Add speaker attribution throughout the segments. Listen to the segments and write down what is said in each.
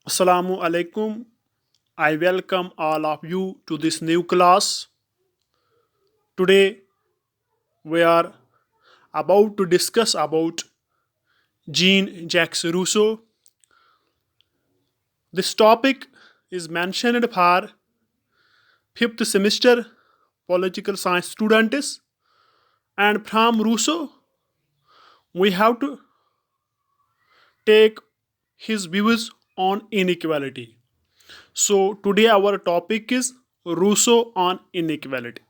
Speaker 1: Assalamu alaikum. I welcome all of you to this new class. Today we are about to discuss about Jean-Jacques Rousseau. This topic is mentioned for 5th semester political science students, and from Rousseau we have to take his views on inequality. So today our topic is Rousseau on inequality.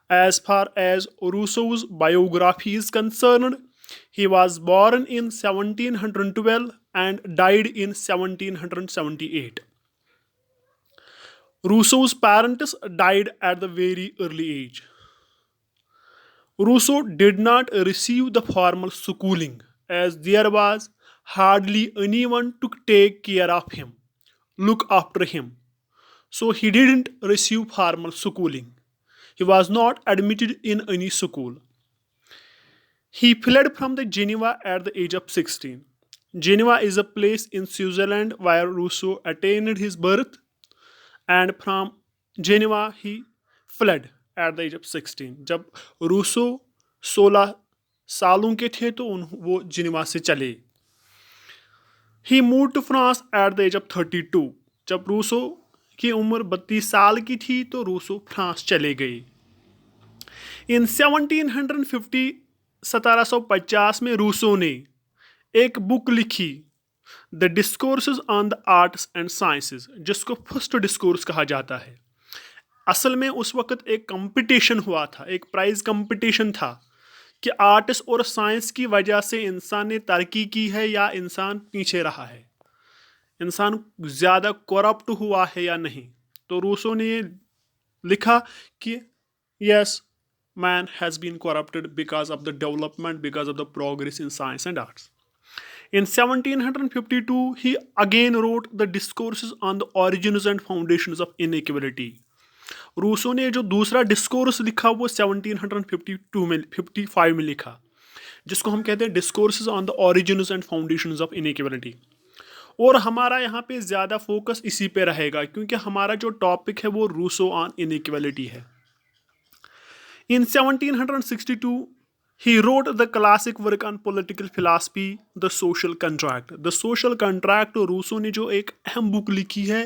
Speaker 1: As far as Rousseau's biography is concerned, he was born in 1712 and died in 1778. Rousseau's parents died at the very early age. Rousseau did not receive the formal schooling as there was hardly anyone to take care of him, look after him. So he didn't receive formal schooling. He was not admitted in any school. He fled from the Geneva at the age of 16. Geneva is a place in Switzerland where Rousseau attained his birth, and from Geneva he fled at the age of 16. जब Rousseau 16 सालों के थे तो वो Geneva से चले. He moved to France at the age of 32. जब Rousseau की उम्र 32 साल की थी तो रूसो फ्रांस चले गए. इन 1750 1750 में रूसो ने एक बुक लिखी the discourses on the arts and sciences, जिसको फर्स्ट डिस्कोर्स कहा जाता है. असल में उस वक्त एक कंपटीशन हुआ था, एक प्राइज कंपटीशन था कि आर्ट्स और साइंस की वजह से इंसान ने तरक्की की है या इंसान पीछे रहा है, इंसान ज़्यादा करप्ट हुआ है या नहीं. तो रूसो ने लिखा कि yes, man has been corrupted because of the development, because of the progress in science and arts. In 1752, he again wrote the discourses on the origins and foundations of inequality. Rousseau ने जो दूसरा discourse लिखा वो 1752 में 55 में लिखा, जिसको हम कहते हैं discourses on the origins and foundations of inequality. और हमारा यहाँ पे ज़्यादा फोकस इसी पे रहेगा क्योंकि हमारा जो टॉपिक है वो रूसो ऑन इनइक्वालिटी है. In 1762, he wrote the classic work on political philosophy, The Social Contract. The Social Contract Rousseau ने जो एक अहम बुक लिखी है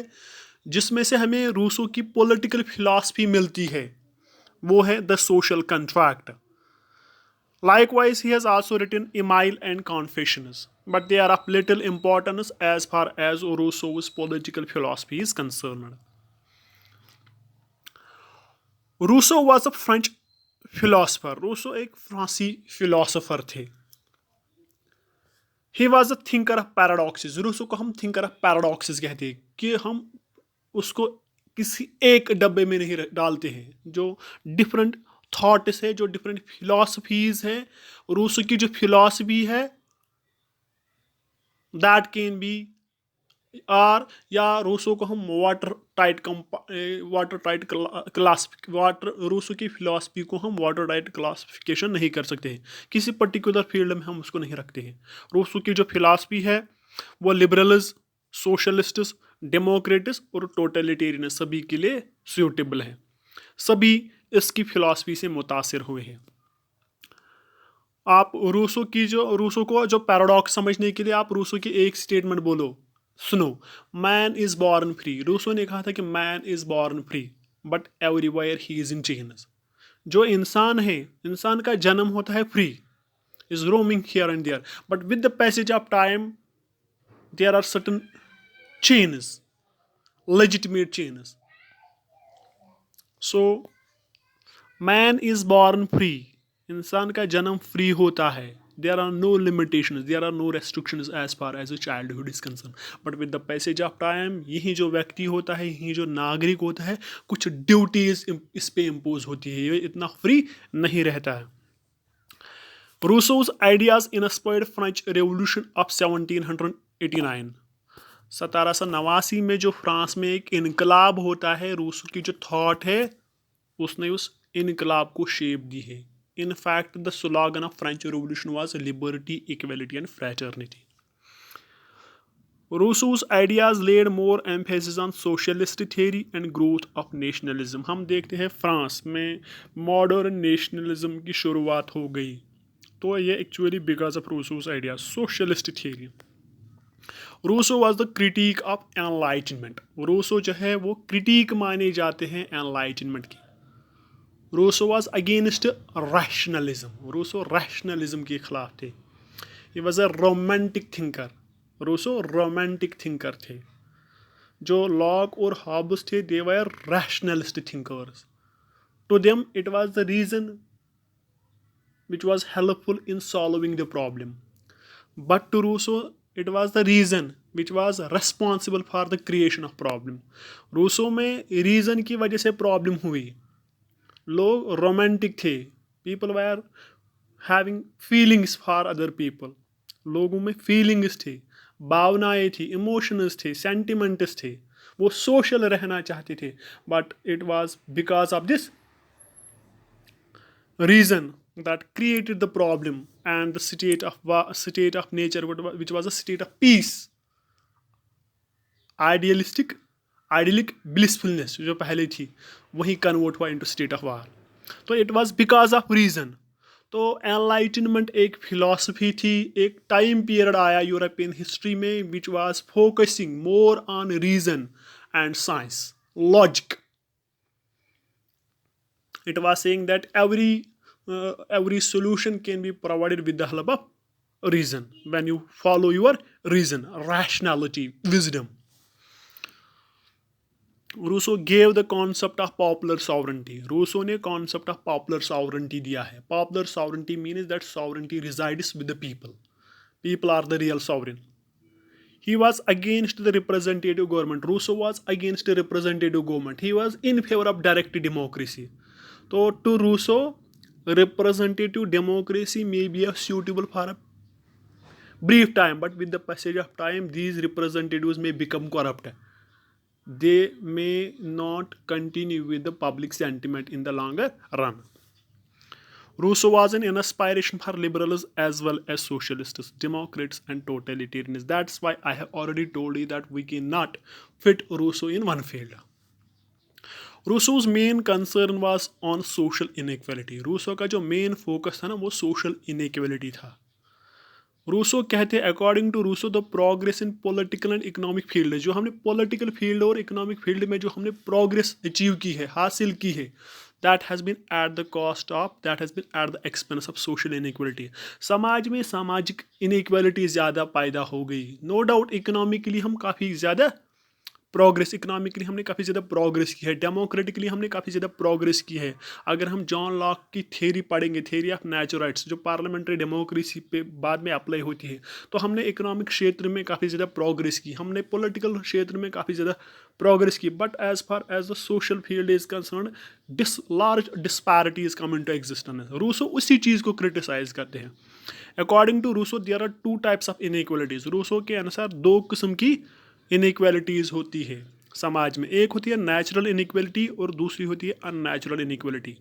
Speaker 1: जिसमें से हमें रूसो की पॉलिटिकल फिलॉसफी मिलती है, वो है the social contract. Likewise, he has also written Emile and Confessions, but they are of little importance as far as Rousseau's political philosophy is concerned. Rousseau was a French philosopher. Rousseau एक फ्रांसी philosopher थे. He was a thinker of paradoxes. Rousseau को हम thinker of paradoxes कहते हैं कि हम उसको किसी एक डब्बे में नहीं डालते हैं. जो डिफरेंट थॉट्स है, जो डिफरेंट फिलोसफीज हैं, रूसो की जो फिलोसफी है दैट कैन बी आर, या रूसो को हम वाटर टाइट रूसो की फिलॉसफी को हम वाटर टाइट क्लासिफिकेशन नहीं कर सकते हैं, किसी पर्टिकुलर फील्ड में हम उसको नहीं रखते हैं. रूसो की जो फिलॉसफी है वो लिबरल्स, सोशलिस्ट्स, डेमोक्रेट्स और टोटलिटेरियन सभी के लिए सूटेबल है. सभी इसकी फिलॉसफी से मुतासिर हुए हैं. आप रूसो को जो पैराडॉक्स समझने के लिए आप रूसो की एक स्टेटमेंट बोलो, सुनो. Man is born free. Rousseau ने कहा था कि man is born free but everywhere he is in chains. जो इंसान है, इंसान का जन्म होता है free, is roaming here and there, but with the passage of time there are certain chains, legitimate chains. So man is born free. इंसान का जन्म फ्री होता है. There are no limitations, there are no restrictions as far as a childhood is concerned. But with the passage of time, यही जो व्यक्ति होता है, यही जो नागरिक होता है, कुछ ड्यूटीज इस पे इम्पोज होती है, ये इतना फ्री नहीं रहता है. Rousseau's ideas inspired French Revolution of 1789. 1789 में जो फ्रांस में एक इनकलाब होता है, रूसो की जो थॉट है उसने उस इनकलाब को शेप दी है. In fact, the slogan of French Revolution was liberty, equality and fraternity. Rousseau's ideas laid more emphasis on socialist theory and growth of nationalism. हम देखते हैं फ्रांस में मॉडर्न नेशनलिज्म की शुरुआत हो गई, तो ये actually because of Rousseau's idea socialist theory. Rousseau was the critic of enlightenment. Rousseau जो है वो क्रिटिक माने जाते हैं एनलाइटनमेंट की. Rousseau was against rationalism. Rousseau rationalism के खिलाफ थे. He was a romantic thinker. Rousseau romantic thinker थे. जो लॉक और हॉब्स थे they were rationalist thinkers. To them it was the reason which was helpful in solving the problem. But to Rousseau, it was the reason which was responsible for the creation of problem. Rousseau में reason की वजह से problem हुई. लोग romantic थे. People were having feelings for other people. लोगों में feelings थे, भावनाएं थी, emotions थे, sentiments थे. वो social रहना चाहते थे. But it was because of this reason that created the problem and the state of nature which was a state of peace, idyllic blissfulness जो पहले थी वही कन्वर्ट हुआ इनटू स्टेट ऑफ वार. तो it was because of reason. तो enlightenment एक philosophy थी, एक टाइम पीरियड आया यूरोपियन हिस्ट्री में which was focusing more on reason and science logic. It was saying that every solution can be provided with the help of reason when you follow your reason, rationality, wisdom. Rousseau gave the concept of popular sovereignty. Rousseau ने concept of popular sovereignty दिया है. Popular sovereignty means that sovereignty resides with the people. People are the real sovereign. He was against the representative government. Rousseau was against the representative government. He was in favor of direct democracy. So to Rousseau, representative democracy may be suitable for a brief time, but with the passage of time, these representatives may become corrupt. They may not continue with the public sentiment in the longer run. Rousseau was an inspiration for liberals as well as socialists, democrats, and totalitarians. That's why I have already told you that we cannot fit Rousseau in one field. Rousseau's main concern was on social inequality. Rousseau का जो main focus था ना वो social inequality था. Rousseau कहते हैं according to Rousseau the progress in political and economic field, जो हमने पॉलिटिकल फील्ड और इकोनॉमिक फील्ड में जो हमने प्रोग्रेस अचीव की है, हासिल की है, that has been at the cost of, that has been at the expense of social inequality. समाज में सामाजिक इनइक्वलिटी ज़्यादा पैदा हो गई. नो डाउट इकोनॉमिकली हम काफ़ी ज़्यादा प्रोग्रेस, इकोनॉमिकली हमने काफ़ी ज़्यादा प्रोग्रेस की है, डेमोक्रेटिकली हमने काफ़ी ज़्यादा प्रोग्रेस की है. अगर हम जॉन लॉक की थ्योरी पढ़ेंगे, थ्योरी ऑफ नेचुरल राइट्स, जो पार्लियामेंट्री डेमोक्रेसी पे बाद में अप्लाई होती है, तो हमने इकोनॉमिक क्षेत्र में काफ़ी ज़्यादा प्रोग्रेस की, हमने पॉलिटिकल क्षेत्र में काफ़ी ज़्यादा प्रोग्रेस की. But as far as the social field is concerned, large disparities come into existence. Rousseau उसी चीज़ को क्रिटिसाइज करते हैं. According to Rousseau there are two types of inequalities. Rousseau के अनुसार दो किस्म की इनइक्वालिटीज़ होती है समाज में. एक होती है नेचुरल इनइक्वालिटी और दूसरी होती है unnatural inequality.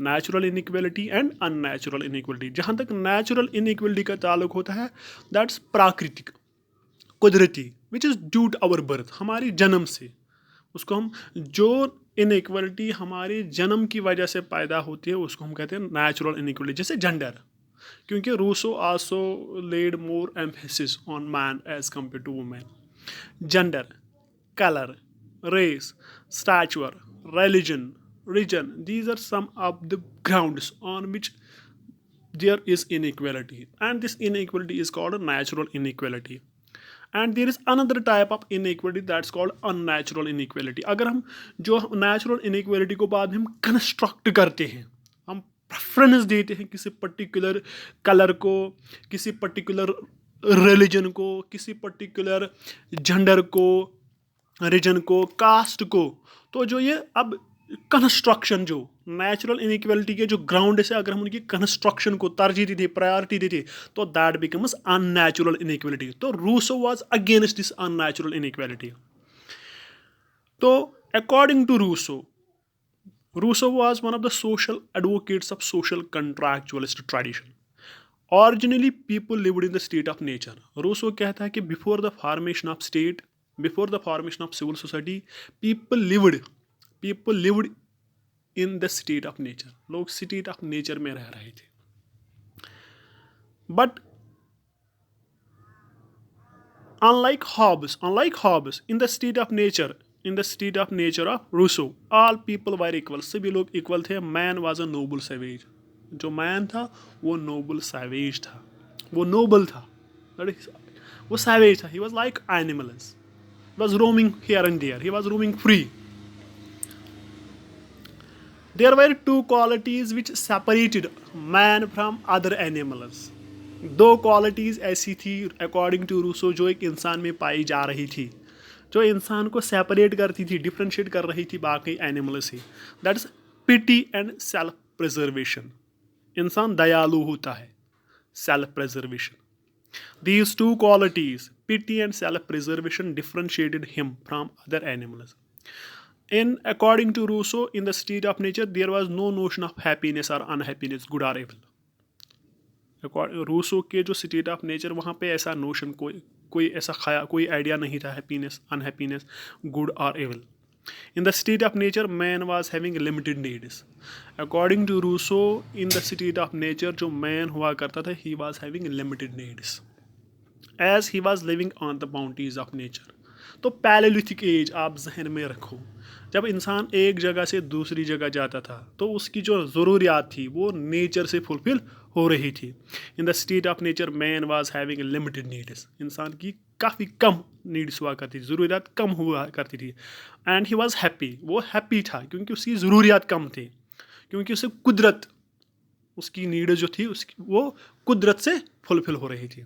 Speaker 1: Natural inequality and unnatural inequality. जहाँ तक नेचुरल इनइक्वालिटी का ताल्लुक होता है, दैट्स प्राकृतिक, कुदरती, which is due to our birth, हमारी जन्म से. उसको हम, जो इनइक्वालिटी हमारे जन्म की वजह से पैदा होती है उसको हम कहते हैं नेचुरल इनइक्वालिटी. जैसे जेंडर, क्योंकि Rousseau also laid more emphasis on man as compare to women. Gender, color, race, stature, religion, these are some of the grounds on which there is inequality, and this inequality is called a natural inequality. And there is another type of inequality that's called unnatural inequality. अगर हम जो natural inequality को बाद में हम construct करते हैं, हम प्रेफरेंस देते हैं किसी पर्टिकुलर कलर को, किसी पर्टिकुलर रिलीजन को, किसी पर्टिकुलर जेंडर को, रीजन को, कास्ट को, तो जो ये अब कंस्ट्रक्शन, जो नेचुरल इनइक्वालिटी के जो ग्राउंड से अगर हम उनकी कंस्ट्रक्शन को तरजीह देते, प्रायोरिटी देते, तो दैट बिकम्स अननेचुरल इनइक्वालिटी. तो Rousseau was against this unnatural inequality. तो according to Rousseau, Rousseau was one of the social advocates of social contractualist tradition. Originally people lived in the state of nature. Rousseau कहता है कि before the formation of state, before the formation of civil society, people lived in the state of nature. लोग state of nature में रह रहे थे। But unlike Hobbes, in the state of nature of Rousseau, all people were equal. सभी लोग equal थे। Man was a noble savage. जो man था वो नोबल सैवेज था, वो नोबल था, वो सैवेज था। He was like animals. He was roaming here and there. He was roaming free. There were two qualities which separated man from other animals. दो qualities ऐसी थी अकॉर्डिंग टू रूसो जो एक इंसान में पाई जा रही थी, जो इंसान को सेपरेट करती थी, डिफ्रेंशिएट कर रही थी बाकी एनिमल से। That is pity and self preservation. इंसान दयालु होता है, self preservation. These two qualities, pity and self preservation, differentiated him from other animals. In according to Rousseau, in the state of nature, there was no notion of happiness or unhappiness, good or evil. Rousseau के जो state of nature, वहाँ पे ऐसा notion, कोई ऐसा कोई idea नहीं था हैप्पीनेस, अनहैप्पीनेस, गुड और evil. In the state of nature man was having limited needs. According to Rousseau, in the state of nature जो मैन हुआ करता था, he was having limited needs as he was living on the boundaries of nature. तो palaeolithic age आप जहन में रखो, जब इंसान एक जगह से दूसरी जगह जाता था तो उसकी जो ज़रूरियात थी वो नेचर से फुलफिल हो रही थी। इन the state of nature man was having limited needs. इंसान की काफ़ी कम नीड्स हुआ करती थी, ज़रूरियात कम हुआ करती थी। एंड ही वाज हैप्पी, वो हैप्पी था क्योंकि उसकी ज़रूरियात कम थी, क्योंकि उसे कुदरत, उसकी नीड जो थी उसकी वो कुदरत से फुलफिल हो रही थी।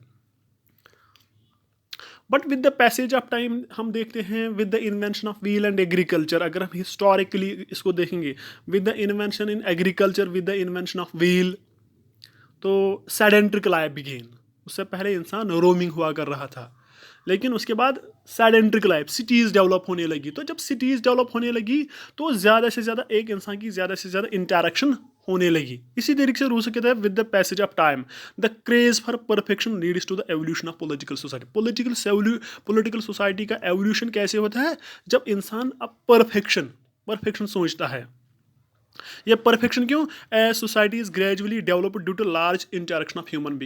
Speaker 1: But with the passage of time हम देखते हैं, with the invention of wheel and agriculture, अगर हम हिस्टोरिकली इसको देखेंगे, with the invention in agriculture, with the invention of wheel, तो सेडेंट्रिक लाइफ बिगेन। उससे पहले इंसान रोमिंग हुआ कर रहा था, लेकिन उसके बाद सेडेंट्रिक लाइफ, सिटीज़ डेवलप होने लगी। तो जब सिटीज़ डेवलप होने लगी तो ज़्यादा से ज़्यादा एक इंसान की ज़्यादा से ज़्यादा इंटरेक्शन होने लगी। इसी तरीके से रूसो कहता है, with the passage of time the craze for perfection leads to the evolution of political society. Political society का एवोल्यूशन कैसे होता है? जब इंसान अब परफेक्शन सोचता है। ये परफेक्शन क्यों? As society is gradually developed due to large interaction of human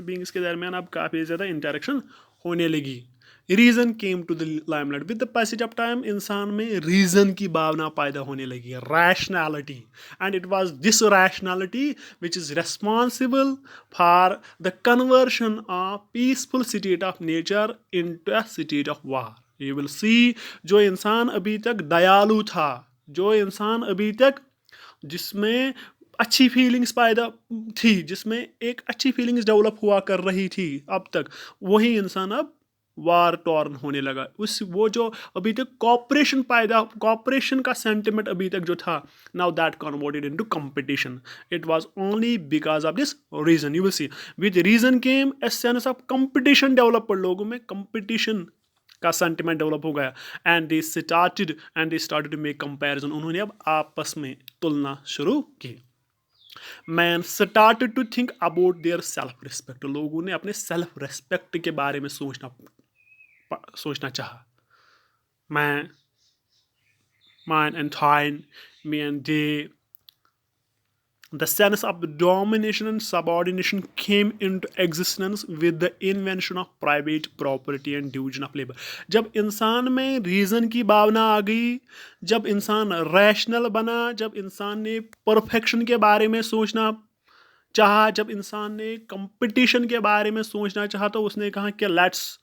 Speaker 1: beings के दरमियान अब काफ़ी ज़्यादा इंटरेक्शन होने लगी। Reason came to the limelight. With the passage of time इंसान में रीजन की भावना पैदा होने लगी, rationality. And it was this rationality which is responsible for the conversion of peaceful state of nature into a state of war. You will see, जो इंसान अभी तक दयालु था, जो इंसान अभी तक जिसमें अच्छी फीलिंग्स पैदा थी, जिसमें एक अच्छी फीलिंग्स डेवलप हुआ कर रही थी अब तक, वही इंसान अब वार टॉर्न होने लगा। वो जो अभी तक कॉपरेशन का सेंटिमेंट अभी तक जो था, now that converted into competition. It was only because of this reason. You will see, with reason came a sense of competition develop, पर लोगों में कंपटीशन का सेंटिमेंट डेवलप हो गया। And they started to make comparison. उन्होंने अब आपस में तुलना शुरू की। Man started to think about their self respect. लोगों ने अपने सेल्फ रिस्पेक्ट के बारे में सोचना चाहा। mine and thine, me and they. The sense of domination and subordination came into existence with the invention of private property and division of labor. जब इंसान में रीज़न की भावना आ गई, जब इंसान रैशनल बना, जब इंसान ने परफेक्शन के बारे में सोचना चाहा, जब इंसान ने कंपटीशन के बारे में सोचना चाहा, तो उसने कहा कि let's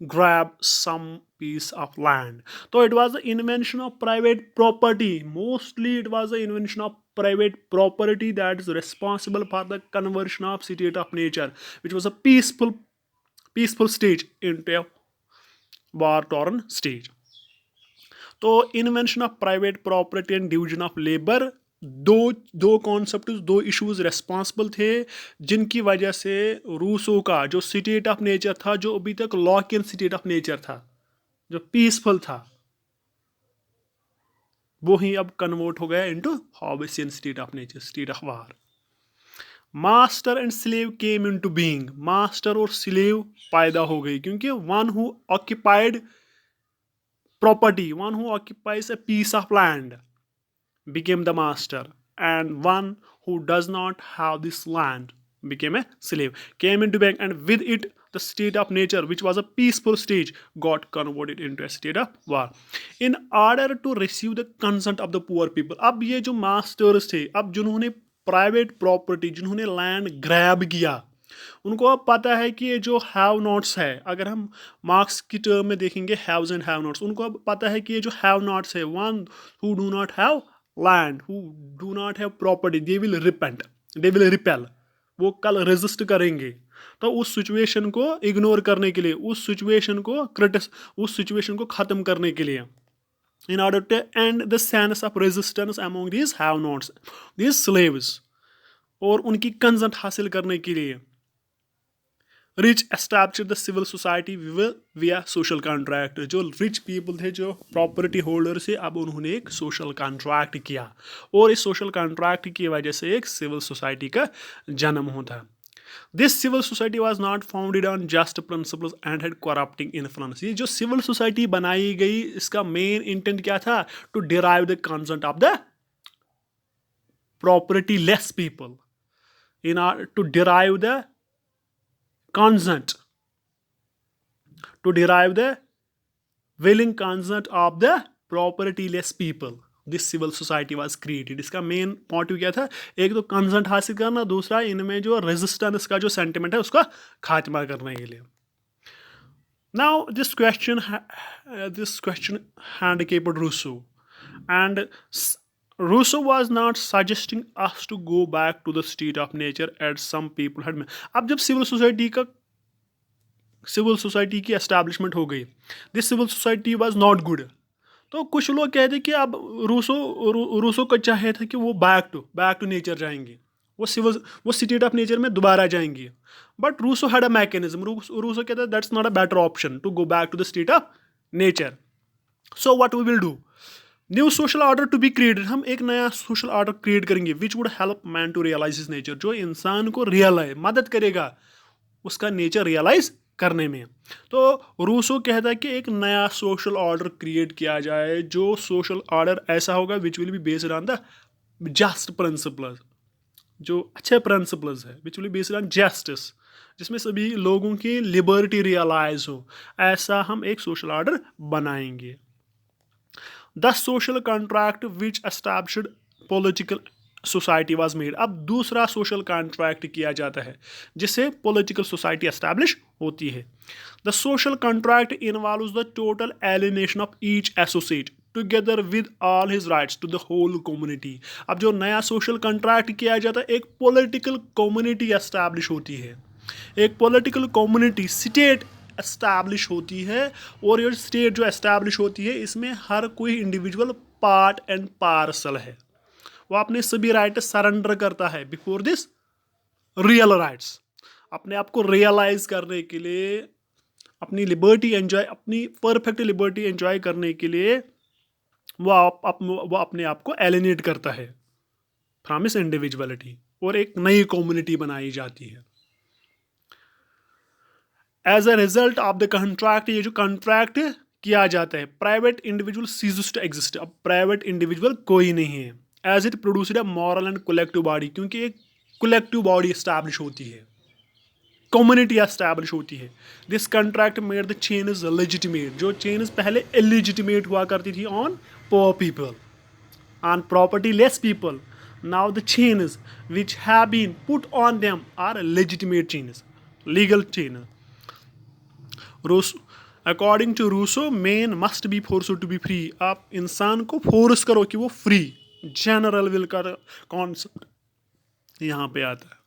Speaker 1: grab some piece of land. So it was the invention of private property. Mostly it was the invention of private property that is responsible for the conversion of state of nature, which was a peaceful stage into a war-torn stage. तो invention of private property and division of labour, दो concept, दो issues responsible थे, जिनकी वजह से Rousseau का जो state of nature था, जो अभी तक lock in state of nature था, जो पीसफुल था, वो ही अब कन्वर्ट हो गया into Hobbesian state of nature, state of war. Master and slave came into being, master और स्लेव पैदा हो गई, क्योंकि one who occupied property, one who occupies a piece of land became the master, and one who does not have this land became a slave, came into being, and with it the state of nature, which was a peaceful stage, got converted into a state of war in order to receive the consent of the poor people. अब ये जो masters थे, अब जिन्होंने private property, जिन्होंने land grab किया, उनको अब पता है कि ये जो हैव नॉट्स है, अगर हम मार्क्स की टर्म में देखेंगे हैव्स एंड हैव नॉट्स, उनको अब पता है कि ये जो हैव नॉट्स है, one who do not have land, who do not have property, they will repent, they will repel, वो कल रेजिस्ट करेंगे। तो उस सिचुएशन को इग्नोर करने के लिए, उस सिचुएशन को ख़त्म करने के लिए, in order to end the sense of resistance among these have nots, these slaves, और उनकी कंसेंट हासिल करने के लिए rich established the civil society via social contract. जो रिच पीपल थे, जो प्रॉपर्टी होल्डर थे, अब उन्होंने एक सोशल कॉन्ट्रैक्ट किया, और इस सोशल कॉन्ट्रैक्ट की वजह से एक सिविल सोसाइटी का जन्म होता है। This civil society was not founded on just principles and had corrupting influence. ये जो सिविल सोसाइटी बनाई गई, इसका मेन इंटेंट क्या था? To derive the consent of the property less people, in order to derive the consent, to derive the willing consent of the propertyless people, this civil society was created। इसका main motive क्या था? एक तो consent हासिल करना, दूसरा इनमें जो रेजिस्टेंस का जो सेंटिमेंट है उसका खात्मा करने के लिए। Now this question handicapped Rousseau, and Rousseau was not suggesting us to go back to the state of nature as some people had. अब जब सिविल सोसाइटी की एस्टैब्लिशमेंट हो गई, this civil society was not good, तो कुछ लोग कहते कि अब रूसो का चाहे था कि वो बैक टू नेचर जाएंगे, वो स्टेट ऑफ नेचर में दोबारा जाएंगे, but Rousseau had a mechanism. Rousseau कहता है that's not a better option to go back to the state of nature, so what we will do, new social order to be created, हम एक नया social order create करेंगे, which would help man to realise his nature, जो इंसान को realise मदद करेगा उसका नेचर रियलाइज करने में। तो रूसो कहता है कि एक नया सोशल ऑर्डर क्रिएट किया जाए, जो सोशल ऑर्डर ऐसा होगा which will be based on the just principles, जो अच्छे प्रिंसिपल्स है, which will be based on justice, जिसमें सभी लोगों की लिबर्टी रियलाइज हो, ऐसा हम एक सोशल ऑर्डर बनाएंगे। The social contract which established political society was made, अब दूसरा सोशल कॉन्ट्रैक्ट किया जाता है जिससे पॉलिटिकल सोसाइटी एस्टैब्लिश होती है। The social contract involves the total alienation of each associate together with all his rights to the whole community. अब जो नया सोशल कॉन्ट्रैक्ट किया जाता है, एक पॉलिटिकल कम्युनिटी एस्टैब्लिश होती है, एक पॉलिटिकल कम्युनिटी स्टेट एस्टैब्लिश होती है, और ये स्टेट जो एस्टैब्लिश होती है इसमें हर कोई इंडिविजुअल पार्ट एंड पार्सल है, वो अपने सभी राइट सरेंडर करता है बिफोर दिस रियल राइट्स, अपने आप को रियलाइज करने के लिए, अपनी लिबर्टी एंजॉय, अपनी परफेक्ट लिबर्टी एंजॉय करने के लिए वो अपने आप को एलिनेट करता है फ्रॉम इस इंडिविजुअलिटी, और एक नई कम्युनिटी बनाई जाती है। As a result of the contract, ये जो कॉन्ट्रैक्ट किया जाता है, private individual ceases to exist, अब प्राइवेट इंडिविजुअल कोई नहीं है, as it produced a moral and collective body, क्योंकि एक कलेक्टिव बॉडी एस्टैब्लिश होती है, कम्युनिटी एस्टैब्लिश होती है। This contract made the chains legitimate, जो चेंज पहले इलेजिटिमेट हुआ करती थी on poor people, on property less people, now the chains which have been put on them are legitimate chains, legal chains. According to Rousseau, man must be forced to be free, आप इंसान को force करो कि वो free, general will का concept यहाँ पे आता है।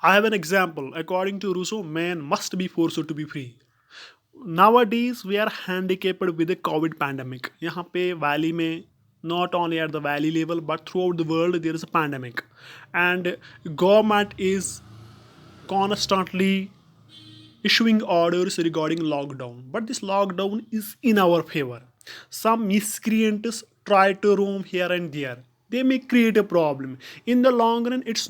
Speaker 1: I have an example. According to Rousseau, man must be forced to be free. Nowadays, we are handicapped with the COVID pandemic. यहाँ पे वैली में, not only at the valley level, but throughout the world, there is a pandemic. And government is constantly issuing orders regarding lockdown. But this lockdown is in our favor. Some miscreants try to roam here and there. they may create a problem. In the long run, it's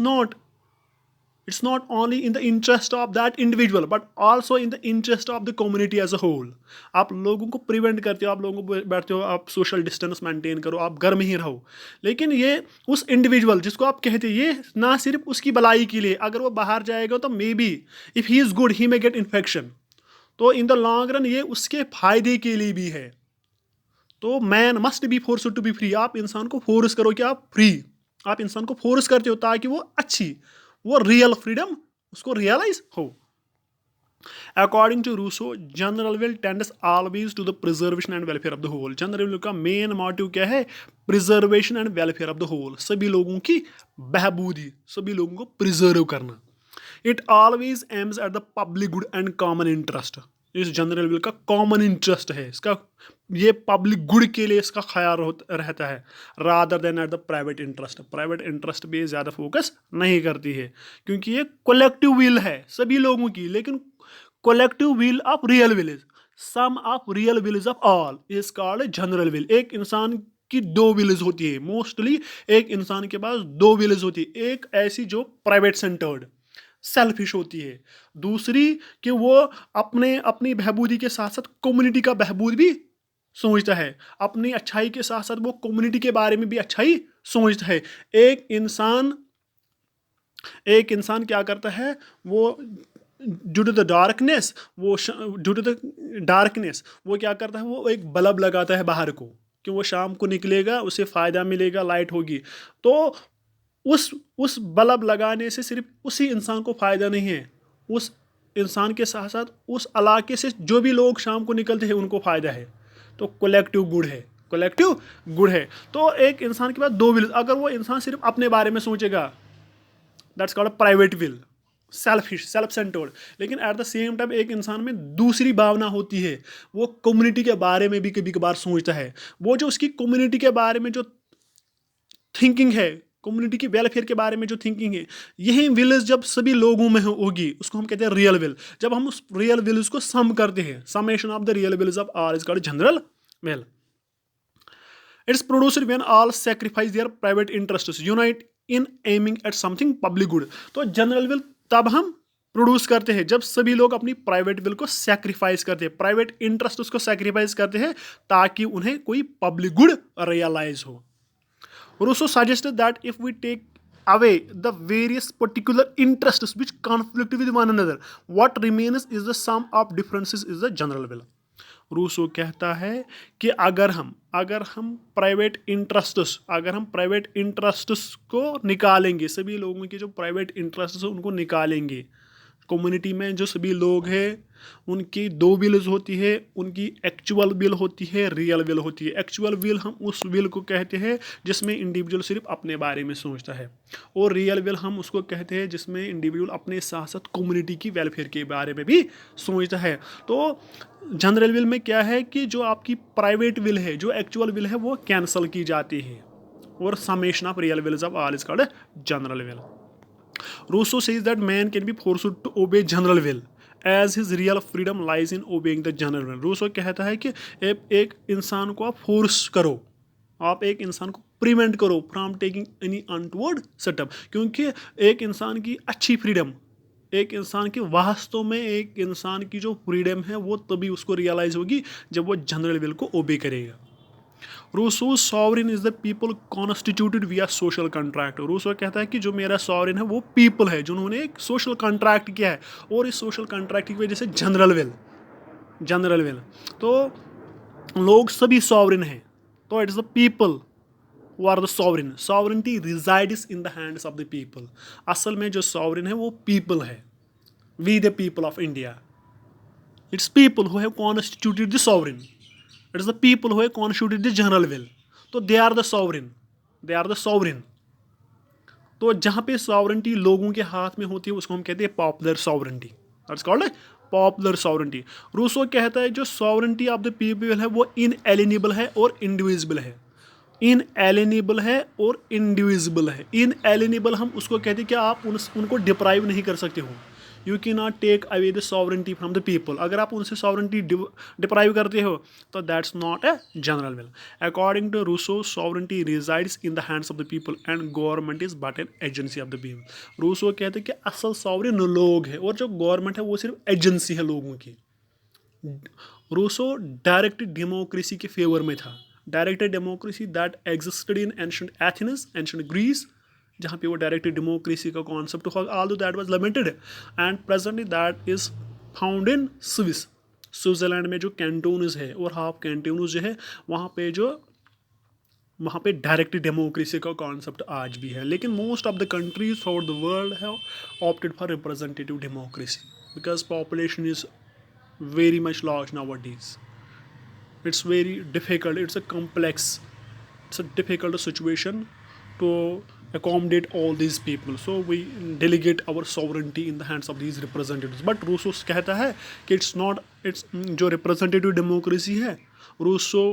Speaker 1: not only in the interest of that individual but also in the interest of the community as a whole. आप लोगों को prevent करते हो, आप लोगों को बैठते हो, आप सोशल डिस्टेंस मेंटेन करो, आप घर में ही रहो, लेकिन ये उस इंडिविजुअल जिसको आप कहते हैं ये ना सिर्फ उसकी भलाई के लिए, अगर वो बाहर जाएगा तो may be if he is good he may gate infection, तो इन द लॉन्ग रन ये उसके फायदे के लिए भी है. तो man must be force to be free. आप इंसान को फोर्स करो कि आप फ्री, आप इंसान को फोर्स करते हो ताकि वो अच्छी, वो रियल फ्रीडम उसको रियलाइज हो. According to Rousseau, general will tends always to the preservation and welfare of the whole. General will का मेन मोटिव क्या है? Preservation and welfare of the whole. सभी लोगों की बहबूदी, सभी लोगों को प्रिजर्व करना. It always aims at the public good and common interest. इस जनरल विल का कॉमन इंटरेस्ट है, इसका ये पब्लिक गुड के लिए इसका ख्याल रहता है, rather than at the private interest. Private interest पे ज़्यादा फोकस नहीं करती है क्योंकि ये कलेक्टिव विल है सभी लोगों की, लेकिन collective will of real will is sum of real will is of all is called general will. एक इंसान की दो विल्स होती है, मोस्टली एक इंसान के पास दो विल्स होती है. एक ऐसी जो प्राइवेट सेंटर्ड सेल्फिश होती है, दूसरी कि वो अपनी बहबूदी के साथ साथ कम्युनिटी का बहबूद भी सोचता है, अपनी अच्छाई के साथ साथ वो कम्युनिटी के बारे में भी अच्छाई सोचता है. एक इंसान क्या करता है, वो ड्यू टू द डार्कनेस वो क्या करता है, वो एक बल्ब लगाता है बाहर को कि वो शाम को निकलेगा, उसे फ़ायदा मिलेगा, लाइट होगी. तो उस बल्ब लगाने से सिर्फ उसी इंसान को फ़ायदा नहीं है, उस इंसान के साथ साथ उस इलाके से जो भी लोग शाम को निकलते हैं उनको फ़ायदा है. तो कलेक्टिव गुड है. तो एक इंसान के पास दो विल, अगर वो इंसान सिर्फ अपने बारे में सोचेगा that's called private will, selfish, self centred. लेकिन एट द सेम टाइम एक इंसान में दूसरी भावना होती है, वो कम्युनिटी के बारे में भी कभी कभार सोचता है. वो जो उसकी कम्युनिटी के बारे में जो थिंकिंग है, कम्युनिटी के वेलफेयर के बारे में जो थिंकिंग है, यही विल जब सभी लोगों में होगी उसको हम कहते हैं रियल विल. जब हम उस रियल विल्स को सम करते हैं, summation of the real wills of all is called general will. It's produced when all sacrifice their private interests unite in aiming at something public good. तो general will तब हम produce करते हैं जब सभी लोग अपनी प्राइवेट विल को सैक्रिफाइस करते हैं, प्राइवेट इंटरेस्ट उसको सैक्रिफाइस करते हैं ताकि उन्हें कोई पब्लिक गुड रियलाइज हो. Rousseau suggested that if we take away the various particular interests which conflict with one another, what remains is the sum of differences is the general will. Rousseau कहता है कि अगर हम private interests को निकालेंगे, सभी लोगों के जो प्राइवेट इंटरेस्ट्स हैं उनको निकालेंगे, कम्युनिटी में जो सभी लोग हैं उनकी दो विल्स होती है, उनकी एक्चुअल विल होती है, रियल विल होती है. एक्चुअल विल हम उस विल को कहते हैं जिसमें इंडिविजुअल सिर्फ अपने बारे में सोचता है, और रियल विल हम उसको कहते हैं जिसमें इंडिविजुअल अपने साथ साथ कम्युनिटी की वेलफेयर के बारे में भी सोचता है. तो जनरल विल में क्या है कि जो आपकी प्राइवेट विल है, जो एक्चुअल विल है, वो कैंसिल की जाती है, और summation of real wills of all is called general will. Rousseau says that man can be forced to obey general will as his real freedom lies in obeying the general will. Rousseau कहता है कि एक इंसान को आप force करो, आप एक इंसान को प्रिवेंट करो from taking any untoward setup, क्योंकि एक इंसान की अच्छी फ्रीडम, एक इंसान की वास्तव में एक इंसान की जो फ्रीडम है वो तभी उसको रियलाइज होगी जब वो जनरल विल को ओबे करेगा. Rousseau's sovereign is the people constituted via social contract. Rousseau कहता है कि जो मेरा सॉवरेन है वो पीपल है जिन्होंने एक सोशल कॉन्ट्रैक्ट किया है, और इस सोशल कॉन्ट्रैक्ट की वजह से जनरल विल तो लोग सभी सॉवरेन हैं. तो it is the people who are the sovereign. Sovereignty resides in the hands of the people. असल में जो सॉवरेन है वो पीपल है, we the people of India. It's people who have constituted the sovereign. It is the people who have constituted the general will. तो they are the sovereign. तो जहाँ पे सॉवरेंटी लोगों के हाथ में होती है उसको हम कहते हैं popular sovereignty. That's called popular sovereignty. Rousseau कहता है जो सॉवरेंटी ऑफ द पीपल है वो इनएलिनेबल है और इंडिविजिबल है. इनएलिनेबल है और इंडिविजिबल है. इनएलिनेबल हम उसको कहते हैं कि आप उनको डिप्राइव नहीं कर सकते हो. You can not take away the sovereignty from the people. अगर आप उनसे सॉवरेंटी डिप्राइव करते हो तो that's not a general will. According to Rousseau sovereignty resides in the hands of the people and government is but an agency of the people. Rousseau कहते हैं कि असल सॉवरेन लोग है और जो गवर्नमेंट है वो सिर्फ एजेंसी है लोगों की। रूसो डायरेक्ट डेमोक्रेसी के फेवर में था। Direct democracy that existed in ancient Athens, ancient Greece, जहाँ पे वो डायरेक्ट डेमोक्रेसी का कॉन्सेप्ट हो, although that was limited and presently that is found in Swiss. Switzerland में जो कैंटोन्स है और हाफ कैंटोन्स जो है वहाँ पे डायरेक्ट डेमोक्रेसी का कॉन्सेप्ट आज भी है। लेकिन most of the countries through the world have opted for representative democracy because population is very much large nowadays. It's very difficult, it's a difficult situation to accommodate all these people, so we delegate our sovereignty in the hands of these representatives. But Rousseau कहता है कि it's जो representative democracy है, Rousseau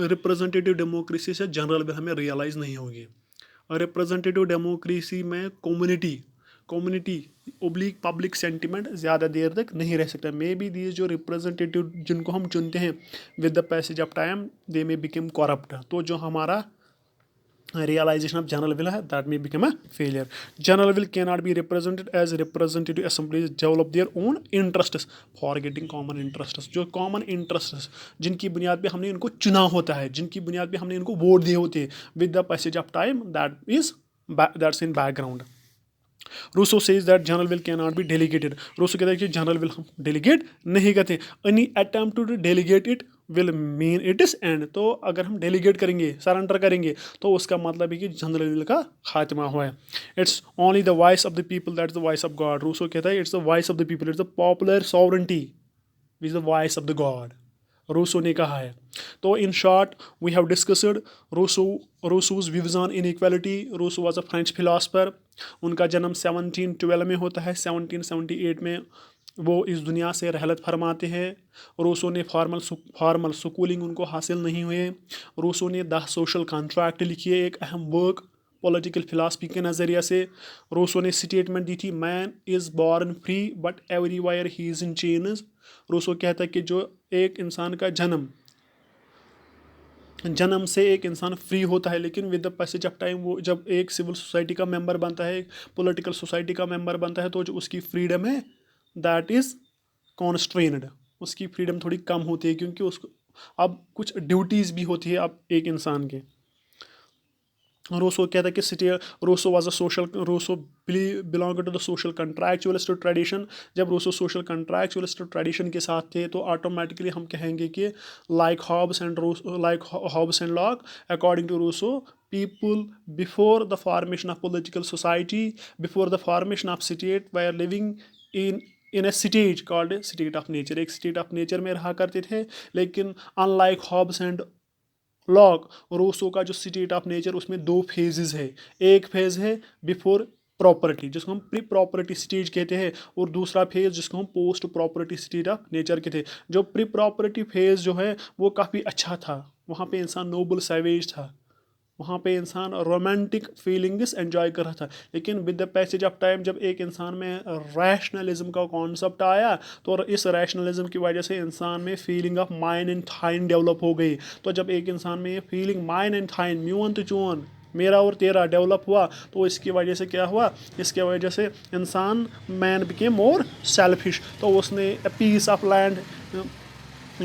Speaker 1: representative democracy से general भी हमें realise नहीं होगी। और रिप्रेजेंटेटिव डेमोक्रेसी में कम्युनिटी ओब्लिक पब्लिक सेंटिमेंट ज़्यादा देर तक नहीं रह सकता। मे बी दीज जो रिप्रेजेंटेटिव जिनको हम चुनते हैं with the passage of time they may become corrupt. तो जो हमारा realization of general will है that may become a failure. General will cannot be represented as representative assemblies develop their own interests forgetting common interests। जो common interests जिनकी बुनियाद पे हमने इनको चुना होता है, जिनकी बुनियाद पे हमने इनको वोट दिए होते हैं, with the passage of time that's in background। Rousseau says that general will can not be delegated. Rousseau कहता है कि जनरल विल हम डेलीगेट नहीं करते। Any attempt to delegate it will mean it is end. तो अगर हम delegate करेंगे, सरेंडर करेंगे, तो उसका मतलब है कि जनरल विल का खात्मा हुआ है। It's only the voice of the people that is the voice of God. Rousseau कहता है it's the voice of the people, it's the popular sovereignty is the voice of the God. Rousseau ने कहा है। तो in short we have discussed Rousseau's views on inequality. Rousseau was a French philosopher. उनका जन्म 1712 में होता है। 1778 में वो इस दुनिया से रहलत फरमाते हैं। रूसो ने फॉर्मल स्कूलिंग उनको हासिल नहीं हुए। रूसो ने 10 सोशल कॉन्ट्रैक्ट लिखी है, एक अहम वर्क पॉलिटिकल फिलासफी के नज़रिए से। रूसो ने स्टेटमेंट दी थी man is born free but everywhere he is in chains. Rousseau कहता है कि जो एक इंसान का जन्म से एक इंसान फ्री होता है, लेकिन with the passage of time वो जब एक सिविल सोसाइटी का मेंबर बनता है, एक पॉलिटिकल सोसाइटी का मेंबर बनता है, तो जो उसकी फ्रीडम है दैट इज़ कॉन्स्ट्रेन्ड। उसकी फ्रीडम थोड़ी कम होती है क्योंकि उसको अब कुछ ड्यूटीज़ भी होती है अब एक इंसान के। रूसो कहता है कि Rousseau belong to the social contractualist tradition. जब रूसो सोशल कंट्रैक्चुअलिस्ट ट्रेडिशन के साथ थे तो ऑटोमेटिकली हम कहेंगे कि like Hobbes and Locke according to Rousseau people before the formation of political society, before the formation of state were living in a stage called a state of nature। एक state of nature में रहा करते थे, लेकिन unlike Hobbes and Locke, Rousseau का जो state of nature उसमें 2 phases है। एक फेज है बिफोर प्रॉपर्टी जिसको हम प्री प्रॉपर्टी स्टेज कहते हैं, और दूसरा फेज जिसको हम post property state of nature कहते हैं। जो प्री प्रॉपर्टी फेज जो है वो काफ़ी अच्छा था, वहाँ पे इंसान नोबल सैवेज था, वहाँ पे इंसान रोमांटिक फीलिंग्स एंजॉय कर रहा था। लेकिन with the passage of time जब एक इंसान में रैशनलिज्म का कॉन्सेप्ट आया तो इस रैशनलिज्म की वजह से इंसान में feeling of mine and थाइन develop हो गई। तो जब एक इंसान में फीलिंग माइन एंड थाइन म्यून तो चून मेरा और तेरा डेवलप हुआ, तो इसकी वजह से क्या हुआ, इसके वजह से इंसान मैन बिकेम मोर सेल्फिश। तो उसने पीस ऑफ लैंड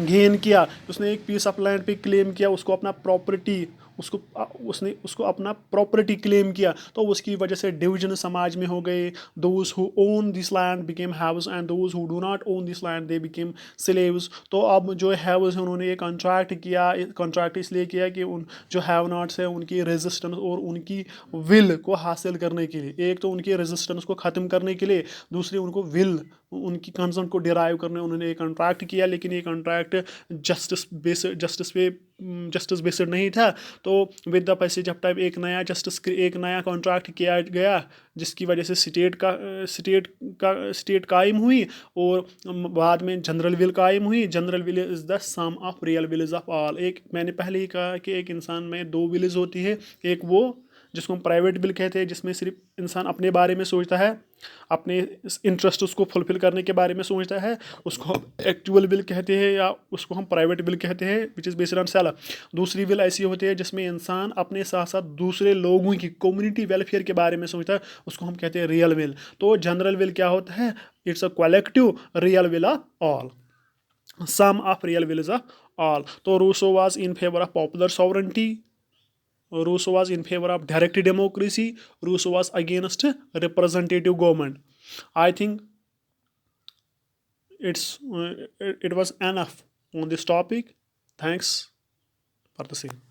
Speaker 1: गेन किया, उसने एक पीस ऑफ लैंड पे क्लेम किया, उसको अपना प्रॉपर्टी उसने उसको अपना प्रॉपर्टी क्लेम किया। तो उसकी वजह से डिवीजन समाज में हो गए। Those who own this land became haves and those who do not own this land they became slaves. तो अब जो हैव्स हैं उन्होंने एक कॉन्ट्रैक्ट किया, कॉन्ट्रैक्ट इसलिए किया कि उन जो हैव नॉट्स है उनकी रेजिस्टेंस और उनकी विल को हासिल करने के लिए, एक तो उनकी रेजिस्टेंस को ख़त्म करने के लिए, दूसरी उनको विल उनकी कंसर्न को डिराइव करने उन्होंने एक कॉन्ट्रैक्ट किया। लेकिन ये कॉन्ट्रैक्ट जस्टिस बेस्ड नहीं था। तो with the passage of time एक नया कॉन्ट्रैक्ट किया गया जिसकी वजह से स्टेट कायम हुई और बाद में जनरल विल कायम हुई। General will is the sum of real wills of all. एक मैंने पहले ही कहा कि एक इंसान में 2 विल्स होती है, एक वो जिसको हम प्राइवेट विल कहते हैं, जिसमें सिर्फ इंसान अपने बारे में सोचता है, अपने इंटरेस्ट उसको फुलफिल करने के बारे में सोचता है, उसको हम एक्चुअल विल कहते हैं या उसको हम प्राइवेट विल कहते हैं, which is based on self. दूसरी विल ऐसी होती है जिसमें इंसान अपने साथ साथ दूसरे लोगों की कम्युनिटी वेलफेयर के बारे में सोचता है, उसको हम कहते हैं रियल विल। तो जनरल विल क्या होता है? It's a collective, real will of all, sum of real will is a all. So Rousseau was in favor of popular sovereignty, Rousseau was in favor of direct democracy, Rousseau was against representative government. I think it was enough on this topic. Thanks for the same.